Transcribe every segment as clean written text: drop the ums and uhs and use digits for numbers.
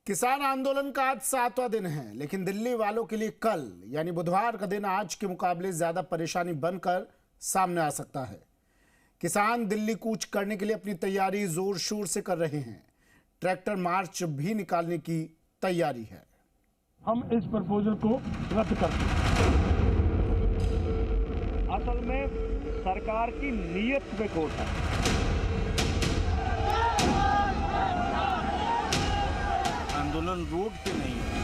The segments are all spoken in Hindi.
किसान आंदोलन का आज 7वां दिन है, लेकिन दिल्ली वालों के लिए कल यानी बुधवार का दिन आज के मुकाबले ज्यादा परेशानी बनकर सामने आ सकता है। किसान दिल्ली कूच करने के लिए अपनी तैयारी जोर शोर से कर रहे हैं। ट्रैक्टर मार्च भी निकालने की तैयारी है। हम इस प्रपोजल को रद्द करते हैं। असल में सरकार की नीयत पे खोट है। आंदोलन रोड पे नहीं है।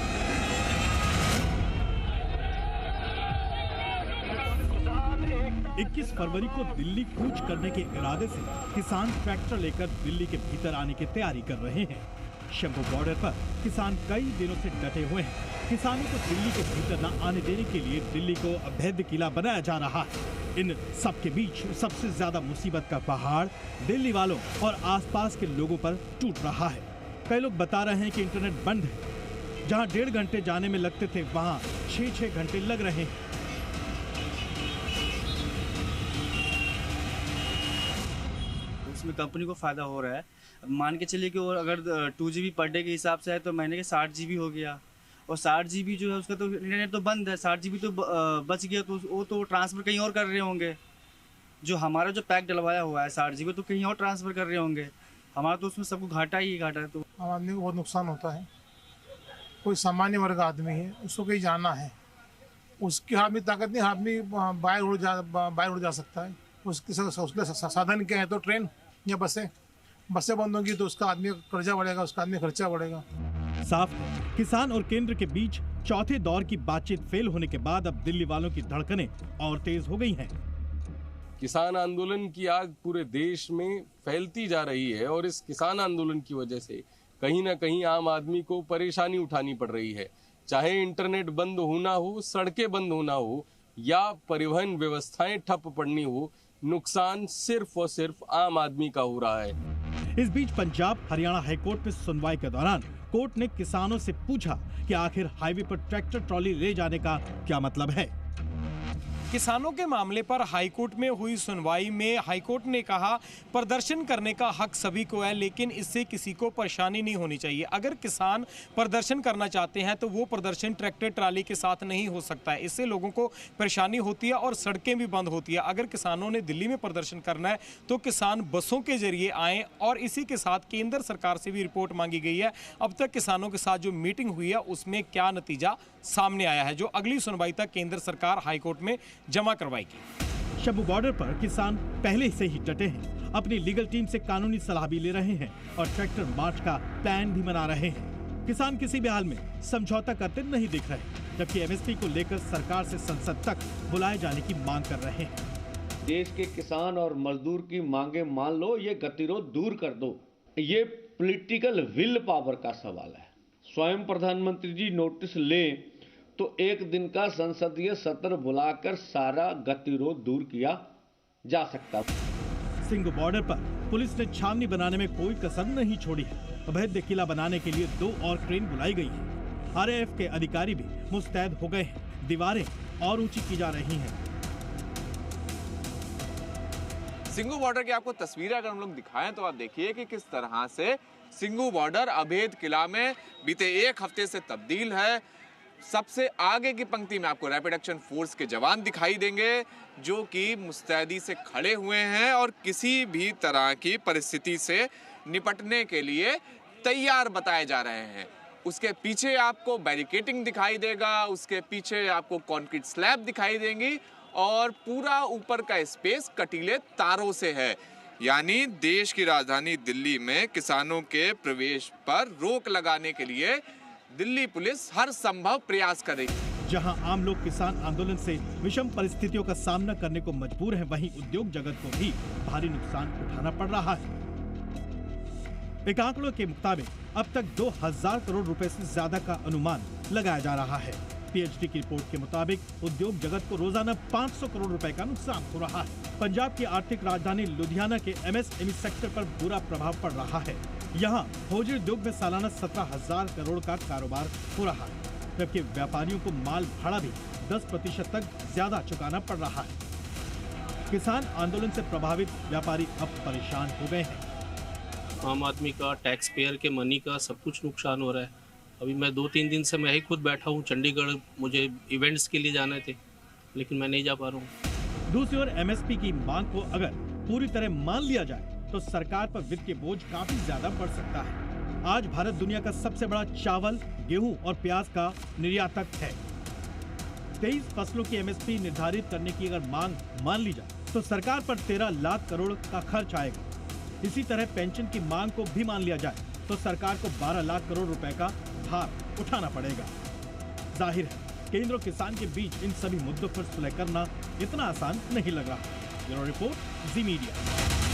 21 फरवरी को दिल्ली कूच करने के इरादे से किसान ट्रैक्टर लेकर दिल्ली के भीतर आने की तैयारी कर रहे हैं। शंभू बॉर्डर पर किसान कई दिनों से डटे हुए हैं। किसानों को दिल्ली के भीतर न आने देने के लिए दिल्ली को अभेद्य किला बनाया जा रहा है। इन सब के बीच सबसे ज्यादा मुसीबत का पहाड़ दिल्ली वालों और आसपास के लोगों पर टूट रहा है। कई लोग बता रहे हैं कि इंटरनेट बंद है। जहां 1.5 घंटे जाने में लगते थे, वहां 6-6 घंटे लग रहे हैं। उसमें कंपनी को फायदा हो रहा है। मान के चलिए कि अगर 2 GB पर डे के हिसाब से है तो महीने के 60 GB हो गया, और 60 GB जो है उसका तो इंटरनेट तो बंद है, 60 GB तो बच गया, तो वो तो ट्रांसफ़र कहीं और कर रहे होंगे। जो हमारा जो पैक डलवाया हुआ है 60 GB तो कहीं और ट्रांसफ़र कर रहे होंगे। हमारा तो उसमें सबको घाटा ही घाटा है। तो आम आदमी को बहुत नुकसान होता है। कोई सामान्य वर्ग आदमी है, उसको कहीं जाना है, उसके हाथ में ताकत नहीं, हाथ में बाहर उड़ जा सकता है। उसके साधन क्या है? तो ट्रेन या बसें बंद होंगी तो उसका आदमी कर्जा बढ़ेगा, उसका आदमी खर्चा बढ़ेगा। साफ है, किसान और केंद्र के बीच चौथे दौर की बातचीत फेल होने के बाद अब दिल्ली वालों की धड़कनें और तेज हो गई हैं। किसान आंदोलन की आग पूरे देश में फैलती जा रही है और इस किसान आंदोलन की वजह से कहीं ना कहीं आम आदमी को परेशानी उठानी पड़ रही है। चाहे इंटरनेट बंद होना हो, सड़कें बंद होना हो या परिवहन व्यवस्थाएं ठप पड़नी हो, नुकसान सिर्फ और सिर्फ आम आदमी का हो रहा है। इस बीच पंजाब हरियाणा हाईकोर्ट में सुनवाई के दौरान कोर्ट ने किसानों से पूछा कि आखिर हाईवे पर ट्रैक्टर ट्रॉली ले जाने का क्या मतलब है। किसानों के मामले पर हाईकोर्ट में हुई सुनवाई में हाईकोर्ट ने कहा प्रदर्शन करने का हक सभी को है, लेकिन इससे किसी को परेशानी नहीं होनी चाहिए। अगर किसान प्रदर्शन करना चाहते हैं तो वो प्रदर्शन ट्रैक्टर ट्राली के साथ नहीं हो सकता है। इससे लोगों को परेशानी होती है और सड़कें भी बंद होती है। अगर किसानों ने दिल्ली में प्रदर्शन करना है तो किसान बसों के जरिए आएँ, और इसी के साथ केंद्र सरकार से भी रिपोर्ट मांगी गई है। अब तक किसानों के साथ जो मीटिंग हुई है उसमें क्या नतीजा सामने आया है, जो अगली सुनवाई तक केंद्र सरकार हाईकोर्ट में जमा करवाएगी। शंभू बॉर्डर पर किसान पहले से ही डटे हैं। अपनी लीगल टीम से कानूनी सलाह भी ले रहे हैं और ट्रैक्टर मार्च का प्लान भी बना रहे हैं। किसान किसी भी हाल में समझौता करते नहीं दिख रहे, जबकि एमएसपी को लेकर सरकार से संसद तक बुलाए जाने की मांग कर रहे हैं। देश के किसान और मजदूर की मांगे मान लो, ये गतिरोध दूर कर दो। ये पॉलिटिकल विल पावर का सवाल है। स्वयं प्रधानमंत्री जी नोटिस लें तो एक दिन का संसदीय सत्र बुलाकर सारा गतिरोध दूर किया जा सकता। सिंघू बॉर्डर पर पुलिस ने छावनी बनाने में कोई कसर नहीं छोड़ी है। अभेद्य किला बनाने के लिए 2 और ट्रेन बुलाई गई है। आरएएफ के अधिकारी भी मुस्तैद हो गए हैं। दीवारें और ऊंची की जा रही हैं। सिंघू बॉर्डर की आपको तस्वीरें अगर हम लोग दिखाएं तो आप देखिए कि किस तरह से सिंघू बॉर्डर अभेद किला में बीते 1 हफ्ते से तब्दील है। सबसे आगे की पंक्ति में आपको रैपिड एक्शन फोर्स के जवान दिखाई देंगे, जो कि मुस्तैदी से खड़े हुए हैं और किसी भी तरह की परिस्थिति से निपटने के लिए तैयार बताए जा रहे हैं। उसके पीछे आपको बैरिकेडिंग दिखाई देगा, उसके पीछे आपको कंक्रीट स्लैब दिखाई देंगी और पूरा ऊपर का स्पेस कटीले तारों से है। यानी देश की राजधानी दिल्ली में किसानों के प्रवेश पर रोक लगाने के लिए दिल्ली पुलिस हर संभव प्रयास करेगी। जहां आम लोग किसान आंदोलन से विषम परिस्थितियों का सामना करने को मजबूर हैं, वहीं उद्योग जगत को भी भारी नुकसान उठाना पड़ रहा है। एक आंकड़ों के मुताबिक अब तक 2000 करोड़ रुपए से ज्यादा का अनुमान लगाया जा रहा है। पीएचडी की रिपोर्ट के मुताबिक उद्योग जगत को रोजाना 500 करोड़ रुपए का नुकसान हो रहा है। पंजाब की आर्थिक राजधानी लुधियाना के एमएसएमई सेक्टर पर बुरा प्रभाव पड़ रहा है। यहाँ हौजी उद्योग में सालाना 17,000 करोड़ का कारोबार हो रहा है, जबकि व्यापारियों को माल भाड़ा भी 10% तक ज्यादा चुकाना पड़ रहा है। किसान आंदोलन से प्रभावित व्यापारी अब परेशान हो गए हैं। आम आदमी का, टैक्स पेयर के मनी का सब कुछ नुकसान हो रहा है। अभी मैं 2-3 दिन से मैं ही खुद बैठा हूँ चंडीगढ़, मुझे इवेंट्स के लिए जाने थे लेकिन मैं नहीं जा पा रहा हूँ। दूसरी ओर एमएसपी की मांग को अगर पूरी तरह मान लिया जाए तो सरकार पर वित्तीय बोझ काफी ज्यादा बढ़ सकता है। आज भारत दुनिया का सबसे बड़ा चावल, गेहूं और प्याज का निर्यातक है। 23 फसलों की एमएसपी निर्धारित करने की अगर मांग मान ली जाए तो सरकार पर 13 लाख करोड़ का खर्च आएगा। इसी तरह पेंशन की मांग को भी मान लिया जाए तो सरकार को 12 लाख करोड़ रुपए का भार उठाना पड़ेगा। जाहिर है केंद्र और किसान के बीच इन सभी मुद्दों पर सुलह करना इतना आसान नहीं लग रहा। ब्यूरो रिपोर्ट, जी मीडिया।